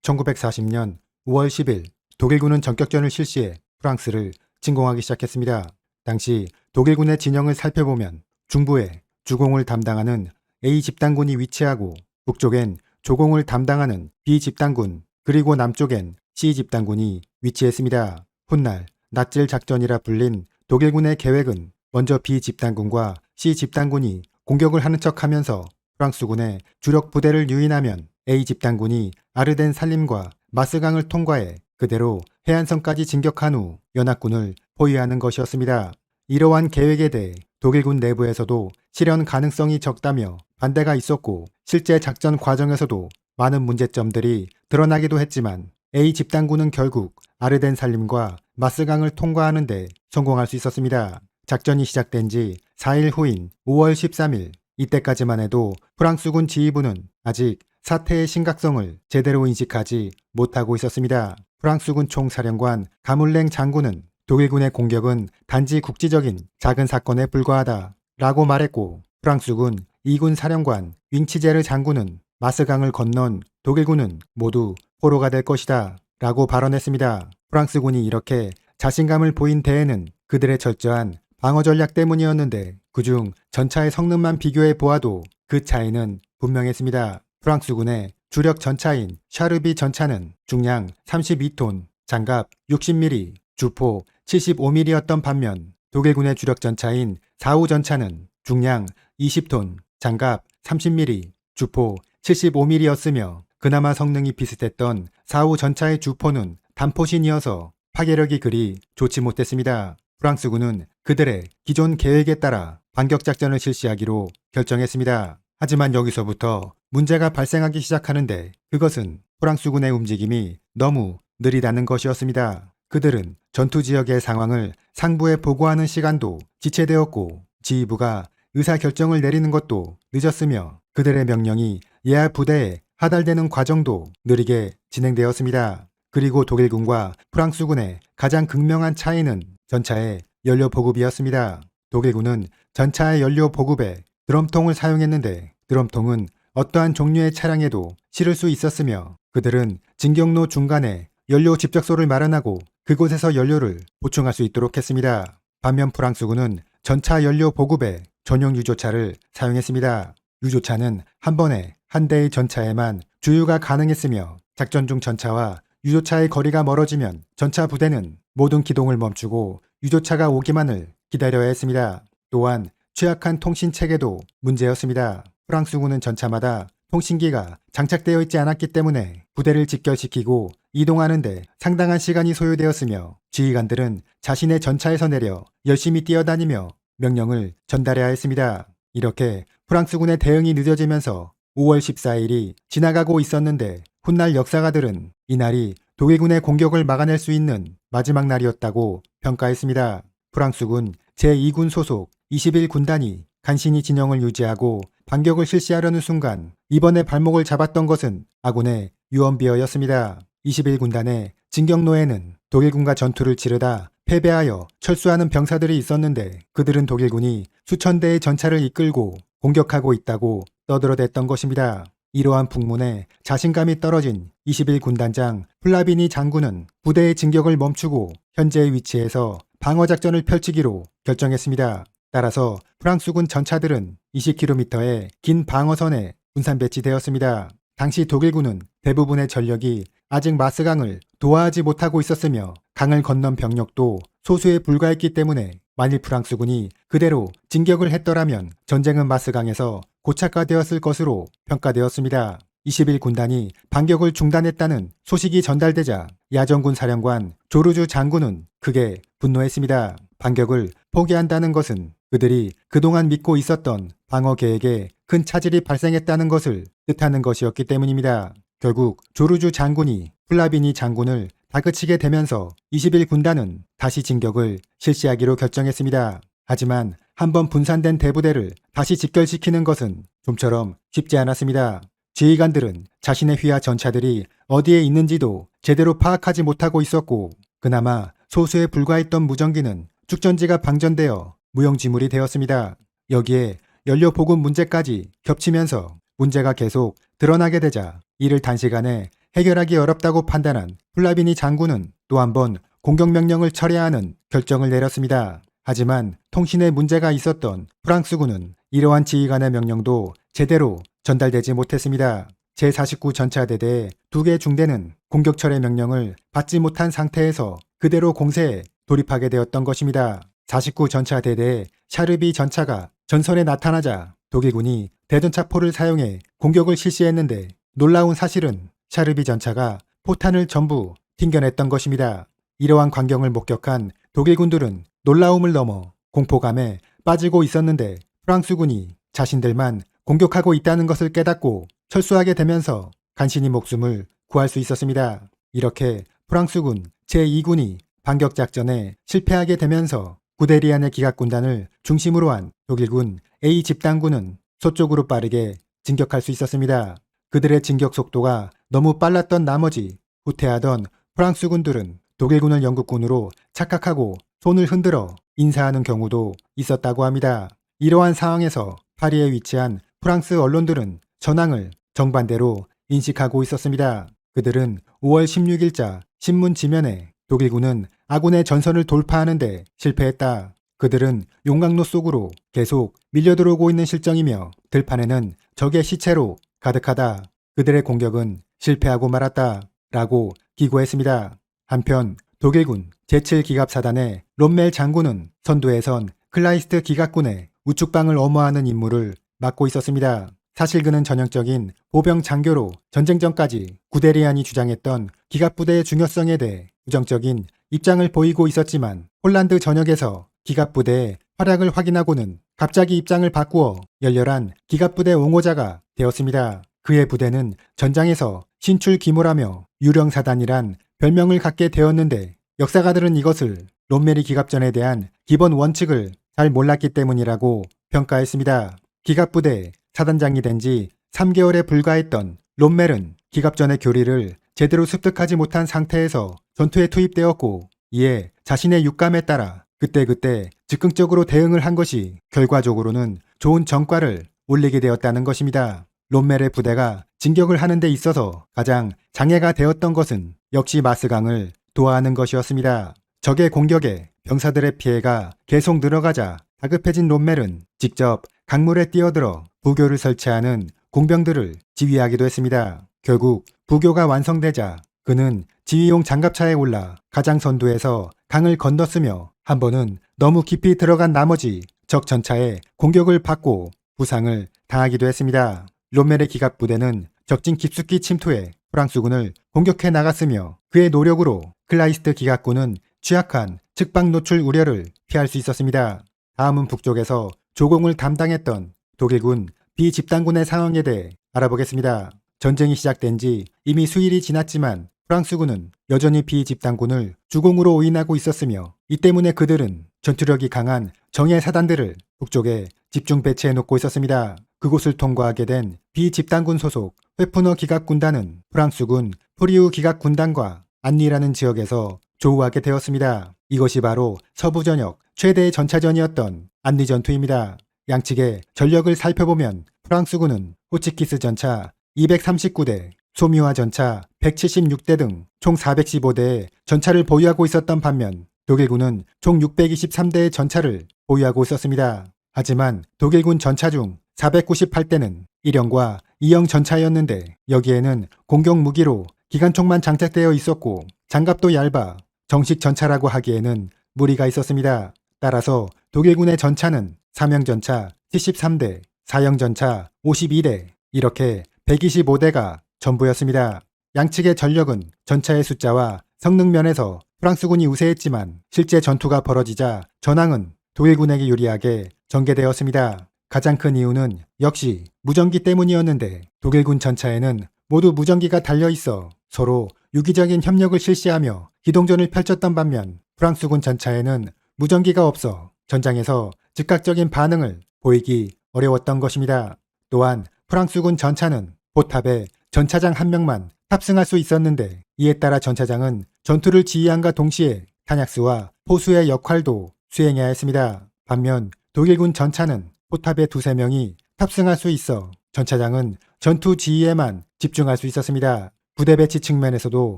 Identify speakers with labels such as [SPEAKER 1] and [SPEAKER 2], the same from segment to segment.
[SPEAKER 1] 1940년 5월 10일 독일군은 전격전을 실시해 프랑스를 침공하기 시작했습니다. 당시 독일군의 진영을 살펴보면 중부에 주공을 담당하는 A 집단군이 위치하고 북쪽엔 조공을 담당하는 B 집단군 그리고 남쪽엔 C 집단군이 위치했습니다. 훗날 낫질 작전이라 불린 독일군의 계획은 먼저 B 집단군과 C 집단군이 공격을 하는 척하면서 프랑스군의 주력 부대를 유인하면 A 집단군이 아르덴 산림과 마스강을 통과해 그대로 해안선까지 진격한 후 연합군을 포위하는 것이었습니다. 이러한 계획에 대해 독일군 내부에서도 실현 가능성이 적다며 반대가 있었고 실제 작전 과정에서도 많은 문제점들이 드러나기도 했지만 A 집단군은 결국 아르덴 산림과 마스강을 통과하는 데 성공할 수 있었습니다. 작전이 시작된 지 4일 후인 5월 13일 이때까지만 해도 프랑스군 지휘부는 아직 사태의 심각성을 제대로 인식하지 못하고 있었습니다. 프랑스군 총사령관 가물랭 장군은 독일군의 공격은 단지 국지적인 작은 사건에 불과하다 라고 말했고 프랑스군 2군 사령관 윙치제르 장군은 마스강을 건넌 독일군은 모두 포로가 될 것이다 라고 발언했습니다. 프랑스군이 이렇게 자신감을 보인 데에는 그들의 철저한 방어 전략 때문이었는데 그중 전차의 성능만 비교해 보아도 그 차이는 분명했습니다. 프랑스군의 주력 전차인 샤르비 전차는 중량 32톤, 장갑 60mm, 주포 75mm였던 반면 독일군의 주력 전차인 4호 전차는 중량 20톤, 장갑 30mm, 주포 75mm였으며 그나마 성능이 비슷했던 4호 전차의 주포는 단포신이어서 파괴력이 그리 좋지 못했습니다. 프랑스군은 그들의 기존 계획에 따라 반격작전을 실시하기로 결정했습니다. 하지만 여기서부터 문제가 발생하기 시작하는데 그것은 프랑스군의 움직임이 너무 느리다는 것이었습니다. 그들은 전투지역의 상황을 상부에 보고하는 시간도 지체되었고 지휘부가 의사결정을 내리는 것도 늦었으며 그들의 명령이 예하 부대에 하달되는 과정도 느리게 진행되었습니다. 그리고 독일군과 프랑스군의 가장 극명한 차이는 전차의 연료 보급이었습니다. 독일군은 전차의 연료 보급에 드럼통을 사용했는데 드럼통은 어떠한 종류의 차량에도 실을 수 있었으며 그들은 진격로 중간에 연료 집적소를 마련하고 그곳에서 연료를 보충할 수 있도록 했습니다. 반면 프랑스군은 전차 연료 보급에 전용 유조차를 사용했습니다. 유조차는 한 번에 한 대의 전차에만 주유가 가능했으며 작전 중 전차와 유조차의 거리가 멀어지면 전차 부대는 모든 기동을 멈추고 유조차가 오기만을 기다려야 했습니다. 또한 취약한 통신 체계도 문제였습니다. 프랑스군은 전차마다 통신기가 장착되어 있지 않았기 때문에 부대를 직결시키고 이동하는데 상당한 시간이 소요되었으며 지휘관들은 자신의 전차에서 내려 열심히 뛰어다니며 명령을 전달해야 했습니다. 이렇게 프랑스군의 대응이 늦어지면서 5월 14일이 지나가고 있었는데 훗날 역사가들은 이날이 독일군의 공격을 막아낼 수 있는 마지막 날이었다고 평가했습니다. 프랑스군 제2군 소속 21군단이 간신히 진영을 유지하고 반격을 실시하려는 순간 이번에 발목을 잡았던 것은 아군의 유언비어였습니다. 21군단의 진격로에는 독일군과 전투를 치르다 패배하여 철수하는 병사들이 있었는데 그들은 독일군이 수천 대의 전차를 이끌고 공격하고 있다고 떠들어댔던 것입니다. 이러한 풍문에 자신감이 떨어진 21군단장 플라비니 장군은 부대의 진격을 멈추고 현재의 위치에서 방어작전을 펼치기로 결정했습니다. 따라서 프랑스군 전차들은 20km의 긴 방어선에 분산 배치되었습니다. 당시 독일군은 대부분의 전력이 아직 마스강을 도하하지 못하고 있었으며 강을 건넌 병력도 소수에 불과했기 때문에 만일 프랑스군이 그대로 진격을 했더라면 전쟁은 마스강에서 고착화되었을 것으로 평가되었습니다. 21군단이 반격을 중단했다는 소식이 전달되자 야전군 사령관 조르주 장군은 크게 분노했습니다. 반격을 포기한다는 것은 그들이 그동안 믿고 있었던 방어 계획에 큰 차질이 발생했다는 것을 뜻하는 것이었기 때문입니다. 결국 조르주 장군이 플라비니 장군을 다그치게 되면서 21군단은 다시 진격을 실시하기로 결정했습니다. 하지만 한번 분산된 대부대를 다시 직결시키는 것은 좀처럼 쉽지 않았습니다. 지휘관들은 자신의 휘하 전차들이 어디에 있는지도 제대로 파악하지 못하고 있었고 그나마 소수에 불과했던 무전기는 축전지가 방전되어 무용지물이 되었습니다. 여기에 연료 보급 문제까지 겹치면서 문제가 계속 드러나게 되자 이를 단시간에 해결하기 어렵다고 판단한 플라비니 장군은 또 한 번 공격명령을 철회하는 결정을 내렸습니다. 하지만 통신에 문제가 있었던 프랑스군은 이러한 지휘관의 명령도 제대로 전달되지 못했습니다. 제49 전차대대의 2개 중대는 공격 철회 명령을 받지 못한 상태에서 그대로 공세에 돌입하게 되었던 것입니다. 49 전차대대의 샤르비 전차가 전선에 나타나자 독일군이 대전차포를 사용해 공격을 실시했는데 놀라운 사실은 샤르비 전차가 포탄을 전부 튕겨냈던 것입니다. 이러한 광경을 목격한 독일군들은 놀라움을 넘어 공포감에 빠지고 있었는데 프랑스군이 자신들만 공격하고 있다는 것을 깨닫고 철수하게 되면서 간신히 목숨을 구할 수 있었습니다. 이렇게 프랑스군 제2군이 반격작전에 실패하게 되면서 구데리안의 기갑군단을 중심으로 한 독일군 A 집단군은 서쪽으로 빠르게 진격할 수 있었습니다. 그들의 진격 속도가 너무 빨랐던 나머지 후퇴하던 프랑스군들은 독일군을 영국군으로 착각하고 손을 흔들어 인사하는 경우도 있었다고 합니다. 이러한 상황에서 파리에 위치한 프랑스 언론들은 전황을 정반대로 인식하고 있었습니다. 그들은 5월 16일자 신문 지면에 독일군은 아군의 전선을 돌파하는데 실패했다. 그들은 용광로 속으로 계속 밀려들어오고 있는 실정이며 들판에는 적의 시체로 가득하다. 그들의 공격은 실패하고 말았다. 라고 기고했습니다. 한편 독일군 제7기갑사단의 롬멜 장군은 선두에선 클라이스트 기갑군의 우측방을 엄호하는 임무를 맡고 있었습니다. 사실 그는 전형적인 보병 장교로 전쟁 전까지 구데리안이 주장했던 기갑부대의 중요성에 대해 부정적인 입장을 보이고 있었지만 홀란드 전역에서 기갑부대의 활약을 확인하고는 갑자기 입장을 바꾸어 열렬한 기갑부대 옹호자가 되었습니다. 그의 부대는 전장에서 신출귀몰하며 유령사단이란 별명을 갖게 되었는데 역사가들은 이것을 롬메리 기갑전에 대한 기본 원칙을 잘 몰랐기 때문이라고 평가했습니다. 기갑부대 사단장이 된 지 3개월에 불과했던 롬멜은 기갑전의 교리를 제대로 습득하지 못한 상태에서 전투에 투입되었고 이에 자신의 육감에 따라 그때그때 즉흥적으로 대응을 한 것이 결과적으로는 좋은 성과를 올리게 되었다는 것입니다. 롬멜의 부대가 진격을 하는 데 있어서 가장 장애가 되었던 것은 역시 마스강을 도하하는 것이었습니다. 적의 공격에 병사들의 피해가 계속 늘어가자 다급해진 롬멜은 직접 강물에 뛰어들어 부교를 설치하는 공병들을 지휘하기도 했습니다. 결국 부교가 완성되자 그는 지휘용 장갑차에 올라 가장 선두에서 강을 건넜으며 한 번은 너무 깊이 들어간 나머지 적 전차에 공격을 받고 부상을 당하기도 했습니다. 롬멜의 기갑부대는 적진 깊숙이 침투해 프랑스군을 공격해 나갔으며 그의 노력으로 클라이스트 기갑군은 취약한 측방 노출 우려를 피할 수 있었습니다. 다음은 북쪽에서 조공을 담당했던 독일군 B 집단군의 상황에 대해 알아보겠습니다. 전쟁이 시작된 지 이미 수일이 지났지만 프랑스군은 여전히 B 집단군을 주공으로 오인하고 있었으며 이 때문에 그들은 전투력이 강한 정예 사단들을 북쪽에 집중 배치해 놓고 있었습니다. 그곳을 통과하게 된 B 집단군 소속 회푸너 기갑군단은 프랑스군 프리우 기갑군단과 안리라는 지역에서 조우하게 되었습니다. 이것이 바로 서부 전역 최대의 전차전이었던 안리 전투입니다. 양측의 전력을 살펴보면 프랑스군은 호치키스 전차 239대, 소미화 전차 176대 등 총 415대의 전차를 보유하고 있었던 반면 독일군은 총 623대의 전차를 보유하고 있었습니다. 하지만 독일군 전차 중 498대는 1형과 2형 전차였는데 여기에는 공격 무기로 기관총만 장착되어 있었고 장갑도 얇아 정식 전차라고 하기에는 무리가 있었습니다. 따라서 독일군의 전차는 3형 전차 73대, 4형 전차 52대 이렇게 125대가 전부였습니다. 양측의 전력은 전차의 숫자와 성능 면에서 프랑스군이 우세했지만 실제 전투가 벌어지자 전황은 독일군에게 유리하게 전개되었습니다. 가장 큰 이유는 역시 무전기 때문이었는데 독일군 전차에는 모두 무전기가 달려있어 서로 유기적인 협력을 실시하며 기동전을 펼쳤던 반면 프랑스군 전차에는 무전기가 없어 전장에서 즉각적인 반응을 보이기 어려웠던 것입니다. 또한 프랑스군 전차는 포탑에 전차장 한 명만 탑승할 수 있었는데 이에 따라 전차장은 전투를 지휘함과 동시에 탄약수와 포수의 역할도 수행해야 했습니다. 반면 독일군 전차는 포탑에 2~3명이 탑승할 수 있어 전차장은 전투 지휘에만 집중할 수 있었습니다. 부대 배치 측면에서도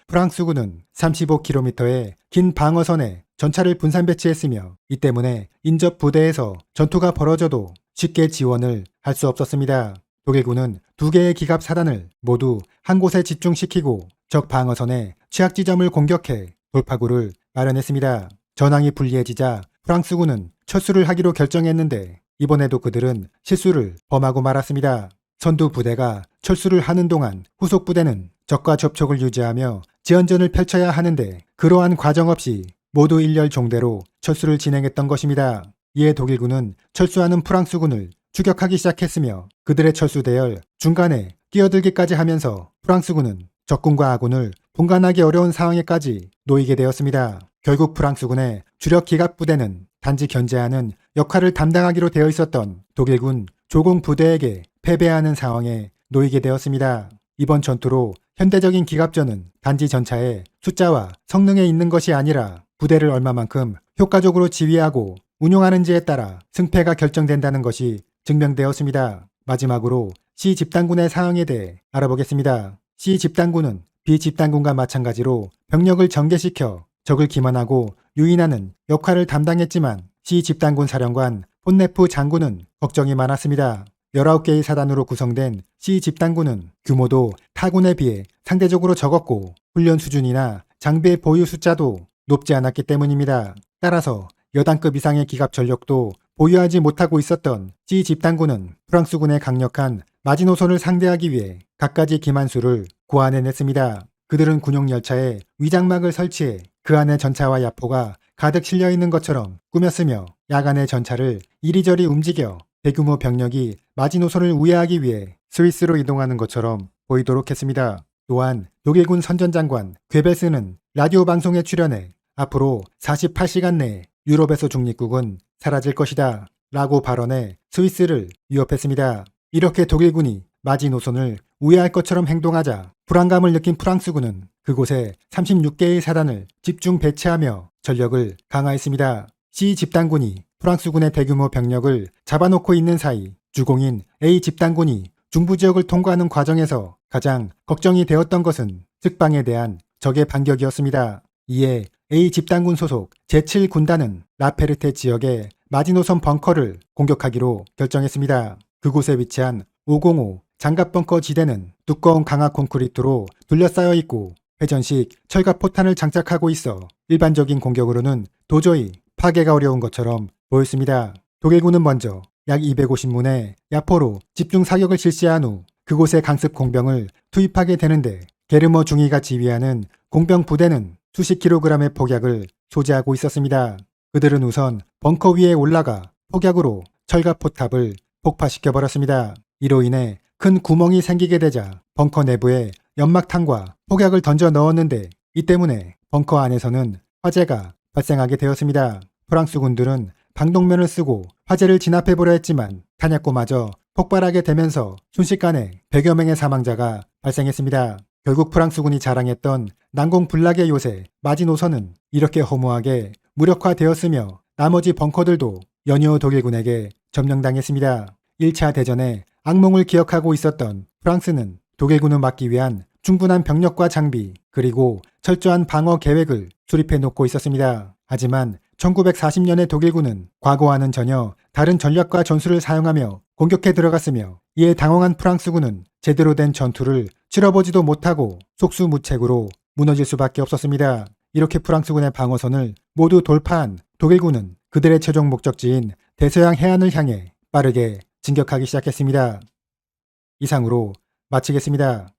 [SPEAKER 1] 프랑스군은 35km의 긴 방어선에 전차를 분산 배치했으며 이 때문에 인접 부대에서 전투가 벌어져도 쉽게 지원을 할 수 없었습니다. 독일군은 2개의 기갑 사단을 모두 한 곳에 집중시키고 적 방어선의 취약 지점을 공격해 돌파구를 마련했습니다. 전황이 불리해지자 프랑스군은 철수를 하기로 결정했는데 이번에도 그들은 실수를 범하고 말았습니다. 선두 부대가 철수를 하는 동안 후속 부대는 적과 접촉을 유지하며 지연전을 펼쳐야 하는데 그러한 과정 없이 모두 일렬 종대로 철수를 진행했던 것입니다. 이에 독일군은 철수하는 프랑스군을 추격하기 시작했으며 그들의 철수 대열 중간에 끼어들기까지 하면서 프랑스군은 적군과 아군을 분간하기 어려운 상황에까지 놓이게 되었습니다. 결국 프랑스군의 주력 기갑 부대는 단지 견제하는 역할을 담당하기로 되어 있었던 독일군 조공 부대에게 패배하는 상황에 놓이게 되었습니다. 이번 전투로 현대적인 기갑전은 단지 전차의 숫자와 성능에 있는 것이 아니라 부대를 얼마만큼 효과적으로 지휘하고 운용하는지에 따라 승패가 결정된다는 것이 증명되었습니다. 마지막으로 C 집단군의 상황에 대해 알아보겠습니다. C 집단군은 B 집단군과 마찬가지로 병력을 전개시켜 적을 기만하고 유인하는 역할을 담당했지만 C 집단군 사령관 폰네프 장군은 걱정이 많았습니다. 19개의 사단으로 구성된 C 집단군은 규모도 타군에 비해 상대적으로 적었고 훈련 수준이나 장비의 보유 숫자도 높지 않았기 때문입니다. 따라서 여단급 이상의 기갑 전력도 보유하지 못하고 있었던 C 집단군은 프랑스군의 강력한 마지노선을 상대하기 위해 갖가지 기만수를 고안해냈습니다. 그들은 군용열차에 위장막을 설치해 그 안에 전차와 야포가 가득 실려있는 것처럼 꾸몄으며 야간에 전차를 이리저리 움직여 대규모 병력이 마지노선을 우회하기 위해 스위스로 이동하는 것처럼 보이도록 했습니다. 또한 독일군 선전장관 괴벨스는 라디오 방송에 출연해 앞으로 48시간 내에 유럽에서 중립국은 사라질 것이다 라고 발언해 스위스를 위협했습니다. 이렇게 독일군이 마지노선을 우회할 것처럼 행동하자 불안감을 느낀 프랑스군은 그곳에 36개의 사단을 집중 배치하며 전력을 강화했습니다. C 집단군이 프랑스군의 대규모 병력을 잡아놓고 있는 사이 주공인 A 집단군이 중부지역을 통과하는 과정에서 가장 걱정이 되었던 것은 측방에 대한 적의 반격이었습니다. 이에 A 집단군 소속 제7군단은 라페르테 지역의 마지노선 벙커를 공격하기로 결정했습니다. 그곳에 위치한 505 장갑벙커 지대는 두꺼운 강화 콘크리트로 둘러싸여 있고 회전식 철갑 포탄을 장착하고 있어 일반적인 공격으로는 도저히 파괴가 어려운 것처럼 보였습니다. 독일군은 먼저 약 250문의 야포로 집중 사격을 실시한 후 그곳에 강습 공병을 투입하게 되는데 게르머 중위가 지휘하는 공병 부대는 수십 킬로그램의 폭약을 소지하고 있었습니다. 그들은 우선 벙커 위에 올라가 폭약으로 철갑 포탑을 폭파시켜버렸습니다. 이로 인해 큰 구멍이 생기게 되자 벙커 내부에 연막탄과 폭약을 던져 넣었는데 이 때문에 벙커 안에서는 화재가 발생하게 되었습니다. 프랑스 군들은 방독면을 쓰고 화재를 진압해보려 했지만 탄약고마저 폭발하게 되면서 순식간에 100여 명의 사망자가 발생했습니다. 결국 프랑스군이 자랑했던 난공불락의 요새 마지노선은 이렇게 허무하게 무력화되었으며 나머지 벙커들도 연이어 독일군에게 점령당했습니다. 1차 대전의 악몽을 기억하고 있었던 프랑스는 독일군을 막기 위한 충분한 병력과 장비 그리고 철저한 방어 계획을 수립해 놓고 있었습니다. 하지만 1940년의 독일군은 과거와는 전혀 다른 전략과 전술을 사용하며 공격해 들어갔으며 이에 당황한 프랑스군은 제대로 된 전투를 치러보지도 못하고 속수무책으로 무너질 수밖에 없었습니다. 이렇게 프랑스군의 방어선을 모두 돌파한 독일군은 그들의 최종 목적지인 대서양 해안을 향해 빠르게 진격하기 시작했습니다. 이상으로 마치겠습니다.